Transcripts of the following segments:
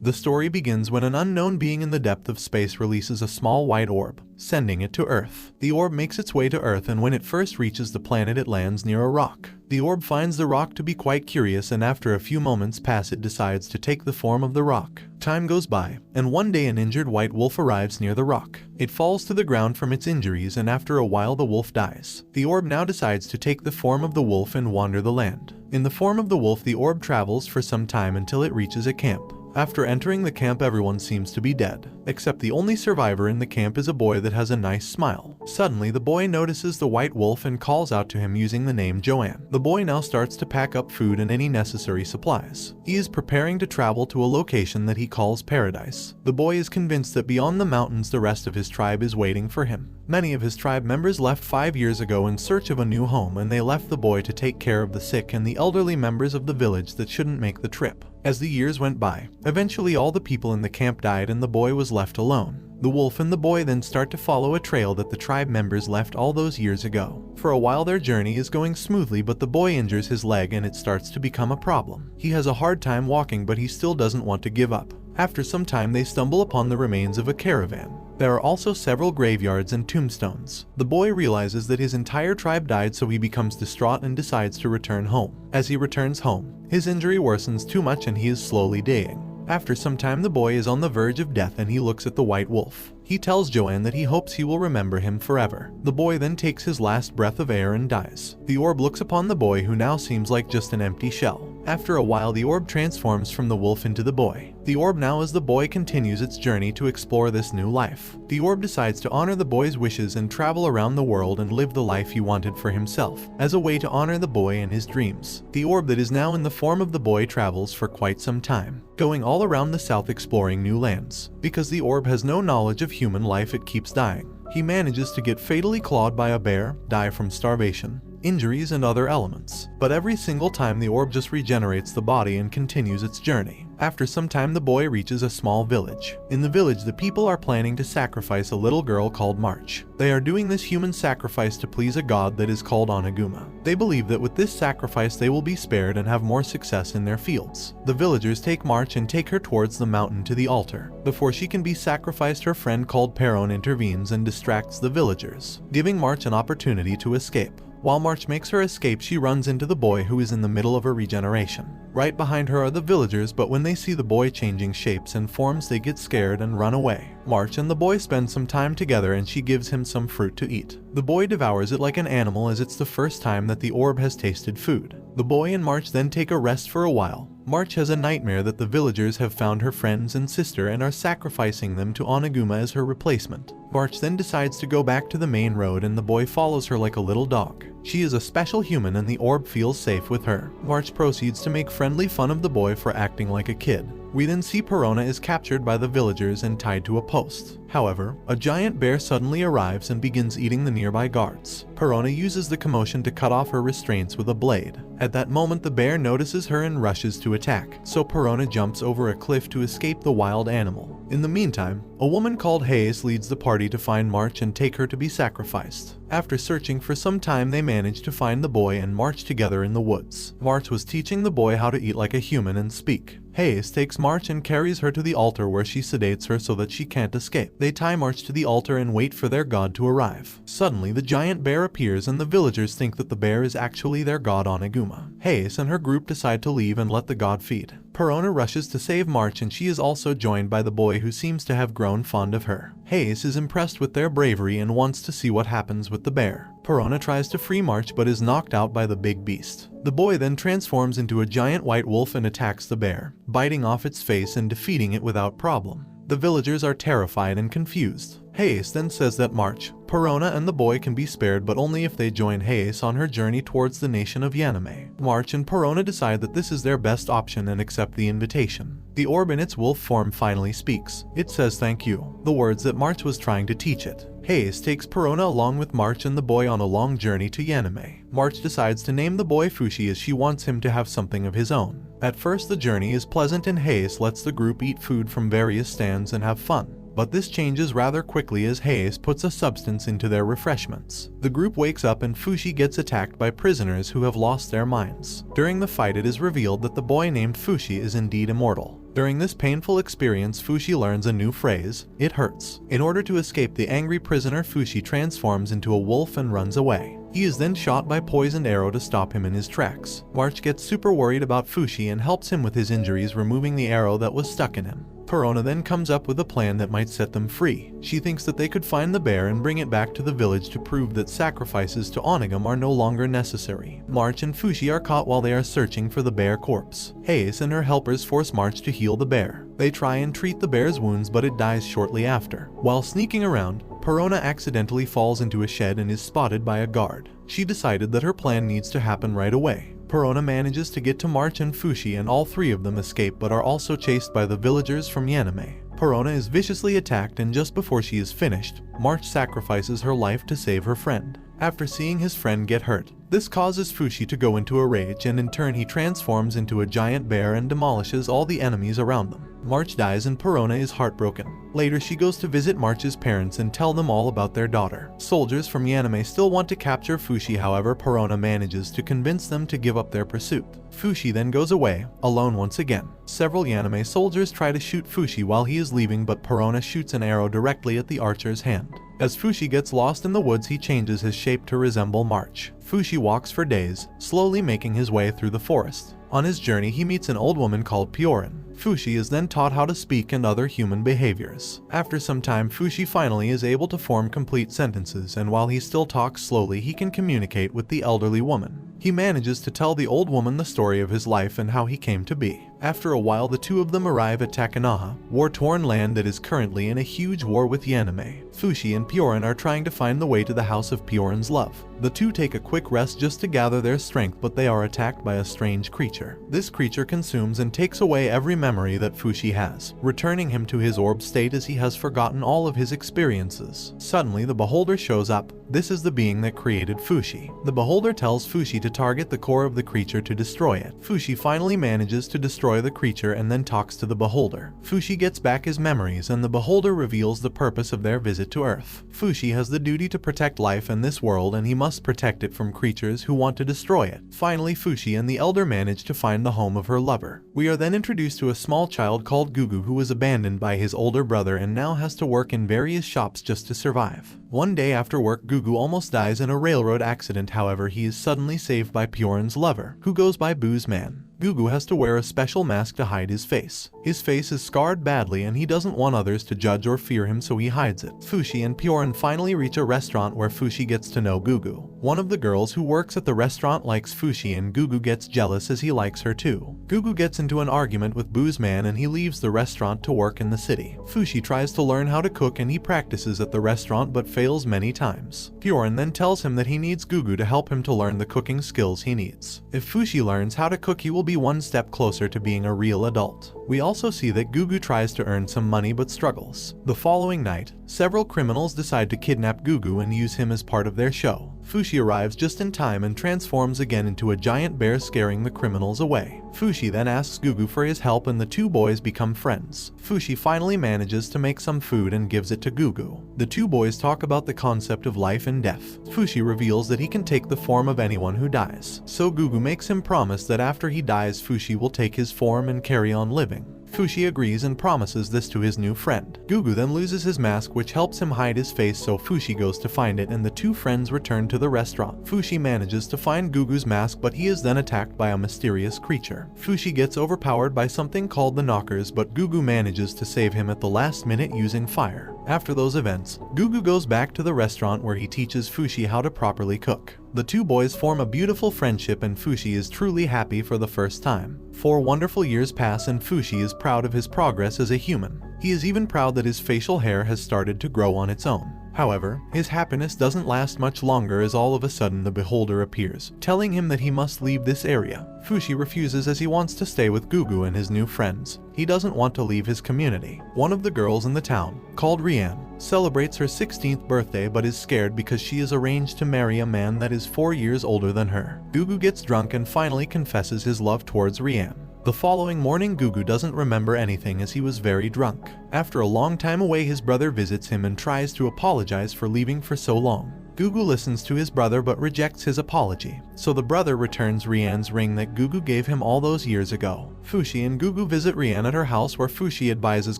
The story begins when an unknown being in the depth of space releases a small white orb, sending it to Earth. The orb makes its way to Earth, and when it first reaches the planet it lands near a rock. The orb finds the rock to be quite curious, and after a few moments pass it decides to take the form of the rock. Time goes by, and one day an injured white wolf arrives near the rock. It falls to the ground from its injuries, and after a while the wolf dies. The orb now decides to take the form of the wolf and wander the land. In the form of the wolf, the orb travels for some time until it reaches a camp. After entering the camp, everyone seems to be dead, except the only survivor in the camp is a boy that has a nice smile. Suddenly, the boy notices the white wolf and calls out to him using the name Joanne. The boy now starts to pack up food and any necessary supplies. He is preparing to travel to a location that he calls Paradise. The boy is convinced that beyond the mountains the rest of his tribe is waiting for him. Many of his tribe members left 5 years ago in search of a new home, and they left the boy to take care of the sick and the elderly members of the village that shouldn't make the trip. As the years went by, eventually all the people in the camp died and the boy was left alone. The wolf and the boy then start to follow a trail that the tribe members left all those years ago. For a while their journey is going smoothly, but the boy injures his leg and it starts to become a problem. He has a hard time walking, but he still doesn't want to give up. After some time they stumble upon the remains of a caravan. There are also several graveyards and tombstones. The boy realizes that his entire tribe died, so he becomes distraught and decides to return home. As he returns home, his injury worsens too much and he is slowly dying. After some time the boy is on the verge of death and he looks at the white wolf. He tells Joanne that he hopes he will remember him forever. The boy then takes his last breath of air and dies. The orb looks upon the boy, who now seems like just an empty shell. After a while the orb transforms from the wolf into the boy. The orb now, as the boy continues its journey to explore this new life. The orb decides to honor the boy's wishes and travel around the world and live the life he wanted for himself, as a way to honor the boy and his dreams. The orb that is now in the form of the boy travels for quite some time, going all around the south exploring new lands. Because the orb has no knowledge of human life, it keeps dying. He manages to get fatally clawed by a bear, die from starvation, injuries, and other elements. But every single time the orb just regenerates the body and continues its journey. After some time the boy reaches a small village. In the village the people are planning to sacrifice a little girl called March. They are doing this human sacrifice to please a god that is called Onaguma. They believe that with this sacrifice they will be spared and have more success in their fields. The villagers take March and take her towards the mountain to the altar. Before she can be sacrificed, her friend called Peron intervenes and distracts the villagers, giving March an opportunity to escape. While March makes her escape, she runs into the boy, who is in the middle of her regeneration. Right behind her are the villagers, but when they see the boy changing shapes and forms they get scared and run away. March and the boy spend some time together and she gives him some fruit to eat. The boy devours it like an animal, as it's the first time that the orb has tasted food. The boy and March then take a rest for a while. March has a nightmare that the villagers have found her friends and sister and are sacrificing them to Onaguma as her replacement. March then decides to go back to the main road and the boy follows her like a little dog. She is a special human and the orb feels safe with her. March proceeds to make friendly fun of the boy for acting like a kid. We then see Perona is captured by the villagers and tied to a post. However, a giant bear suddenly arrives and begins eating the nearby guards. Perona uses the commotion to cut off her restraints with a blade. At that moment the bear notices her and rushes to attack, so Perona jumps over a cliff to escape the wild animal. In the meantime, a woman called Hayes leads the party to find March and take her to be sacrificed. After searching for some time they manage to find the boy and march together in the woods. March was teaching the boy how to eat like a human and speak. Hayes takes March and carries her to the altar, where she sedates her so that she can't escape. They tie March to the altar and wait for their god to arrive. Suddenly the giant bear appears and the villagers think that the bear is actually their god Onaguma. Hayes and her group decide to leave and let the god feed. Perona rushes to save March and she is also joined by the boy, who seems to have grown fond of her. Hayes is impressed with their bravery and wants to see what happens with the bear. Perona tries to free March but is knocked out by the big beast. The boy then transforms into a giant white wolf and attacks the bear, biting off its face and defeating it without problem. The villagers are terrified and confused. Hayes then says that March, Perona, and the boy can be spared, but only if they join Hayes on her journey towards the nation of Yaname. March and Perona decide that this is their best option and accept the invitation. The orb in its wolf form finally speaks. It says thank you, the words that March was trying to teach it. Hayes takes Perona along with March and the boy on a long journey to Yaname. March decides to name the boy Fushi, as she wants him to have something of his own. At first the journey is pleasant and Hayes lets the group eat food from various stands and have fun. but this changes rather quickly as Hayes puts a substance into their refreshments. The group wakes up and Fushi gets attacked by prisoners who have lost their minds. During the fight, it is revealed that the boy named Fushi is indeed immortal. During this painful experience, Fushi learns a new phrase, "It hurts." In order to escape the angry prisoner, Fushi transforms into a wolf and runs away. He is then shot by poisoned arrow to stop him in his tracks. March gets super worried about Fushi and helps him with his injuries, removing the arrow that was stuck in him. Perona then comes up with a plan that might set them free. She thinks that they could find the bear and bring it back to the village to prove that sacrifices to Onigam are no longer necessary. March and Fushi are caught while they are searching for the bear corpse. Hayes and her helpers force March to heal the bear. They try and treat the bear's wounds, but it dies shortly after. While sneaking around, Perona accidentally falls into a shed and is spotted by a guard. She decided that her plan needs to happen right away. Perona manages to get to March and Fushi, and all three of them escape but are also chased by the villagers from Yaname. Perona is viciously attacked, and just before she is finished, March sacrifices her life to save her friend. After seeing his friend get hurt, this causes Fushi to go into a rage, and in turn he transforms into a giant bear and demolishes all the enemies around them. March dies and Perona is heartbroken. Later, she goes to visit March's parents and tell them all about their daughter. Soldiers from Yaname still want to capture Fushi, however Perona manages to convince them to give up their pursuit. Fushi then goes away, alone once again. Several Yaname soldiers try to shoot Fushi while he is leaving, but Perona shoots an arrow directly at the archer's hand. As Fushi gets lost in the woods, he changes his shape to resemble March. Fushi walks for days, slowly making his way through the forest. On his journey, he meets an old woman called Piorin. Fushi is then taught how to speak and other human behaviors. After some time, Fushi finally is able to form complete sentences, and while he still talks slowly, he can communicate with the elderly woman. He manages to tell the old woman the story of his life and how he came to be. After a while, the two of them arrive at Takanaha, war-torn land that is currently in a huge war with Yaname. Fushi and Piorin are trying to find the way to the house of Piorin's love. The two take a quick rest just to gather their strength, but they are attacked by a strange creature. This creature consumes and takes away every memory that Fushi has, returning him to his orb state as he has forgotten all of his experiences. Suddenly, the beholder shows up. This is the being that created Fushi. The beholder tells Fushi to target the core of the creature to destroy it. Fushi finally manages to destroy the creature and then talks to the beholder. Fushi gets back his memories, and the beholder reveals the purpose of their visit to Earth. Fushi has the duty to protect life in this world, and he must protect it from creatures who want to destroy it. Finally, Fushi and the elder manage to find the home of her lover. We are then introduced to a small child called Gugu who was abandoned by his older brother and now has to work in various shops just to survive. One day after work, Gugu almost dies in a railroad accident. However, he is suddenly saved by Piorin's lover, who goes by Booze Man. Gugu has to wear a special mask to hide his face. His face is scarred badly and he doesn't want others to judge or fear him, so he hides it. Fushi and Piorin finally reach a restaurant where Fushi gets to know Gugu. One of the girls who works at the restaurant likes Fushi and Gugu gets jealous as he likes her too. Gugu gets into an argument with Booze Man and he leaves the restaurant to work in the city. Fushi tries to learn how to cook and he practices at the restaurant but fails many times. Piorin then tells him that he needs Gugu to help him to learn the cooking skills he needs. If Fushi learns how to cook, he will be one step closer to being a real adult. We also see that Gugu tries to earn some money but struggles. The following night, several criminals decide to kidnap Gugu and use him as part of their show. Fushi arrives just in time and transforms again into a giant bear, scaring the criminals away. Fushi then asks Gugu for his help and the two boys become friends. Fushi finally manages to make some food and gives it to Gugu. The two boys talk about the concept of life and death. Fushi reveals that he can take the form of anyone who dies, so Gugu makes him promise that after he dies, Fushi will take his form and carry on living. Fushi agrees and promises this to his new friend. Gugu then loses his mask, which helps him hide his face, so Fushi goes to find it and the two friends return to the restaurant. Fushi manages to find Gugu's mask, but he is then attacked by a mysterious creature. Fushi gets overpowered by something called the Knockers, but Gugu manages to save him at the last minute using fire. After those events, Gugu goes back to the restaurant where he teaches Fushi how to properly cook. The two boys form a beautiful friendship and Fushi is truly happy for the first time. 4 wonderful years pass and Fushi is proud of his progress as a human. He is even proud that his facial hair has started to grow on its own. However, his happiness doesn't last much longer as all of a sudden the beholder appears, telling him that he must leave this area. Fushi refuses as he wants to stay with Gugu and his new friends. He doesn't want to leave his community. One of the girls in the town, called Rian, celebrates her 16th birthday but is scared because she is arranged to marry a man that is 4 years older than her. Gugu gets drunk and finally confesses his love towards Rian. The following morning, Gugu doesn't remember anything as he was very drunk. After a long time away, his brother visits him and tries to apologize for leaving for so long. Gugu listens to his brother but rejects his apology, so the brother returns Rian's ring that Gugu gave him all those years ago. Fushi and Gugu visit Rian at her house, where Fushi advises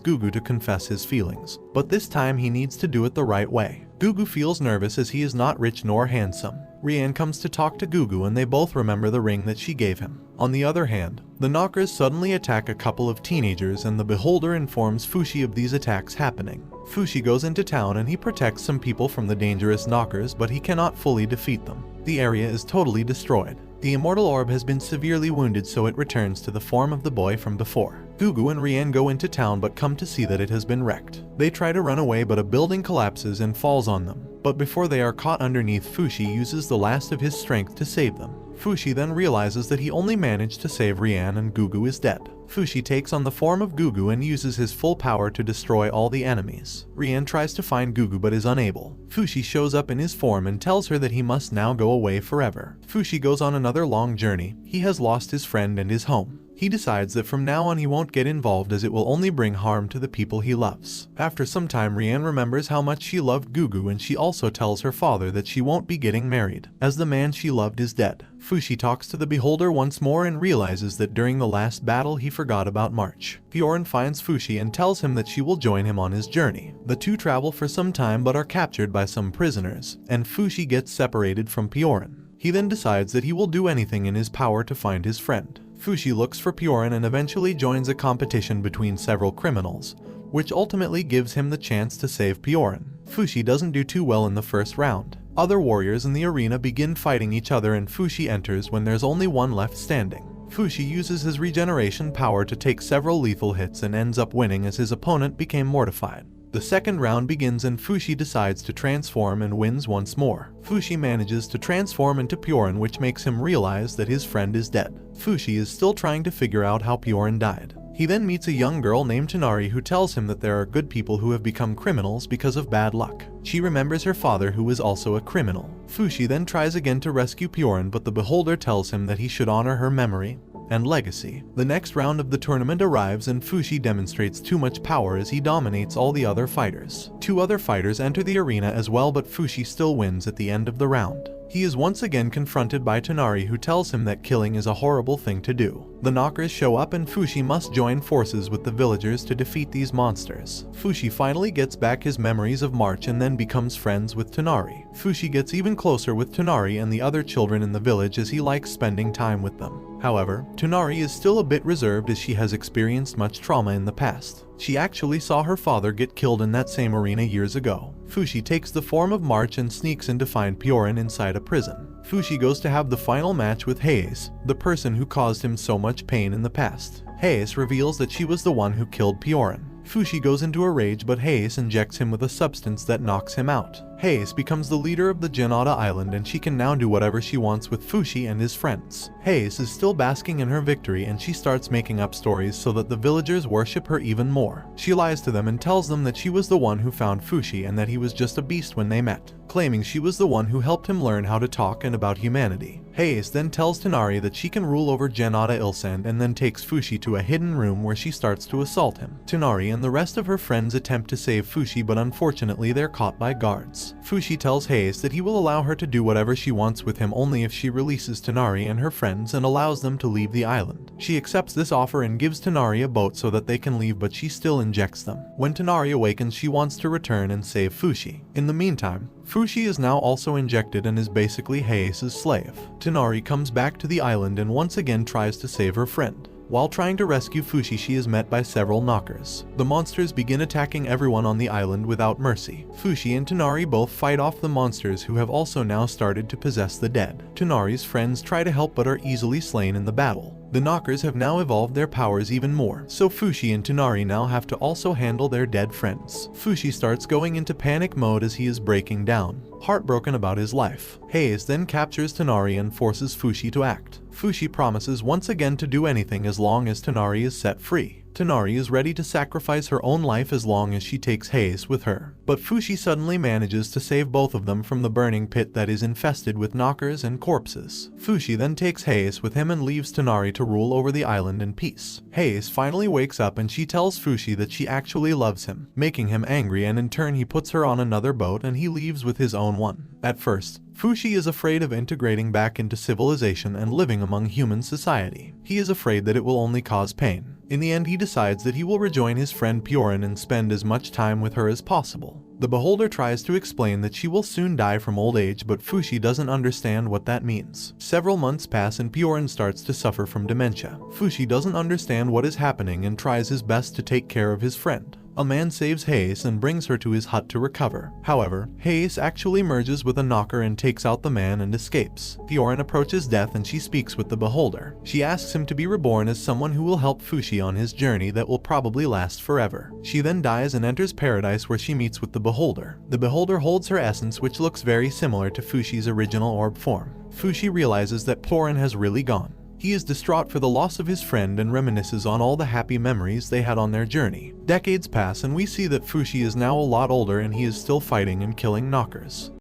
Gugu to confess his feelings, but this time he needs to do it the right way. Gugu feels nervous as he is not rich nor handsome. Rian comes to talk to Gugu and they both remember the ring that she gave him. On the other hand, the knockers suddenly attack a couple of teenagers and the beholder informs Fushi of these attacks happening. Fushi goes into town and he protects some people from the dangerous knockers, but he cannot fully defeat them. The area is totally destroyed. The immortal orb has been severely wounded, so it returns to the form of the boy from before. Gugu and Rian go into town but come to see that it has been wrecked. They try to run away but a building collapses and falls on them. But before they are caught underneath, Fushi uses the last of his strength to save them. Fushi then realizes that he only managed to save Rian and Gugu is dead. Fushi takes on the form of Gugu and uses his full power to destroy all the enemies. Rian tries to find Gugu but is unable. Fushi shows up in his form and tells her that he must now go away forever. Fushi goes on another long journey. He has lost his friend and his home. He decides that from now on he won't get involved as it will only bring harm to the people he loves. After some time, Rian remembers how much she loved Gugu and she also tells her father that she won't be getting married, as the man she loved is dead. Fushi talks to the beholder once more and realizes that during the last battle he forgot about March. Bjorn finds Fushi and tells him that she will join him on his journey. The two travel for some time but are captured by some prisoners, and Fushi gets separated from Bjorn. He then decides that he will do anything in his power to find his friend. Fushi looks for Bjorn and eventually joins a competition between several criminals, which ultimately gives him the chance to save Bjorn. Fushi doesn't do too well in the first round. Other warriors in the arena begin fighting each other and Fushi enters when there's only one left standing. Fushi uses his regeneration power to take several lethal hits and ends up winning as his opponent became mortified. The second round begins and Fushi decides to transform and wins once more. Fushi manages to transform into Bjorn, which makes him realize that his friend is dead. Fushi is still trying to figure out how Bjorn died. He then meets a young girl named Tonari who tells him that there are good people who have become criminals because of bad luck. She remembers her father, who was also a criminal. Fushi then tries again to rescue Bjorn, but the beholder tells him that he should honor her memory and legacy. The next round of the tournament arrives and Fushi demonstrates too much power as he dominates all the other fighters. Two other fighters enter the arena as well, but Fushi still wins at the end of the round. He is once again confronted by Tonari, who tells him that killing is a horrible thing to do. The knockers show up and Fushi must join forces with the villagers to defeat these monsters. Fushi finally gets back his memories of March and then becomes friends with Tonari. Fushi gets even closer with Tonari and the other children in the village as he likes spending time with them. However, Tonari is still a bit reserved as she has experienced much trauma in the past. She actually saw her father get killed in that same arena years ago. Fushi takes the form of March and sneaks in to find Bjorn inside a prison. Fushi goes to have the final match with Hayes, the person who caused him so much pain in the past. Hayes reveals that she was the one who killed Bjorn. Fushi goes into a rage, but Hayes injects him with a substance that knocks him out. Hayes becomes the leader of the Janata Island and she can now do whatever she wants with Fushi and his friends. Hayes is still basking in her victory and she starts making up stories so that the villagers worship her even more. She lies to them and tells them that she was the one who found Fushi and that he was just a beast when they met, claiming she was the one who helped him learn how to talk and about humanity. Hayes then tells Tonari that she can rule over Janata Ilsand and then takes Fushi to a hidden room where she starts to assault him. Tonari and the rest of her friends attempt to save Fushi, but unfortunately they're caught by guards. Fushi tells Hayes that he will allow her to do whatever she wants with him only if she releases Tonari and her friends and allows them to leave the island. She accepts this offer and gives Tonari a boat so that they can leave, but she still injects them. When Tonari awakens, she wants to return and save Fushi. In the meantime, Fushi is now also injected and is basically Hayes' slave. Tonari comes back to the island and once again tries to save her friend. While trying to rescue Fushi, she is met by several knockers. The monsters begin attacking everyone on the island without mercy. Fushi and Tonari both fight off the monsters, who have also now started to possess the dead. Tonari's friends try to help but are easily slain in the battle. The knockers have now evolved their powers even more, so Fushi and Tonari now have to also handle their dead friends. Fushi starts going into panic mode as he is breaking down, heartbroken about his life. Hayes then captures Tonari and forces Fushi to act. Fushi promises once again to do anything as long as Tonari is set free. Tonari is ready to sacrifice her own life as long as she takes Heiss with her. But Fushi suddenly manages to save both of them from the burning pit that is infested with knockers and corpses. Fushi then takes Heiss with him and leaves Tonari to rule over the island in peace. Heiss finally wakes up and she tells Fushi that she actually loves him, making him angry, and in turn he puts her on another boat and he leaves with his own one. At first, Fushi is afraid of integrating back into civilization and living among human society. He is afraid that it will only cause pain. In the end, he decides that he will rejoin his friend Piorin and spend as much time with her as possible. The Beholder tries to explain that she will soon die from old age, but Fushi doesn't understand what that means. Several months pass and Piorin starts to suffer from dementia. Fushi doesn't understand what is happening and tries his best to take care of his friend. A man saves Heiss and brings her to his hut to recover. However, Heiss actually merges with a knocker and takes out the man and escapes. Piorin approaches death and she speaks with the Beholder. She asks him to be reborn as someone who will help Fushi on his journey that will probably last forever. She then dies and enters paradise where she meets with the Beholder. The Beholder holds her essence, which looks very similar to Fushi's original orb form. Fushi realizes that Piorin has really gone. He is distraught for the loss of his friend and reminisces on all the happy memories they had on their journey. Decades pass and we see that Fushi is now a lot older and he is still fighting and killing knockers.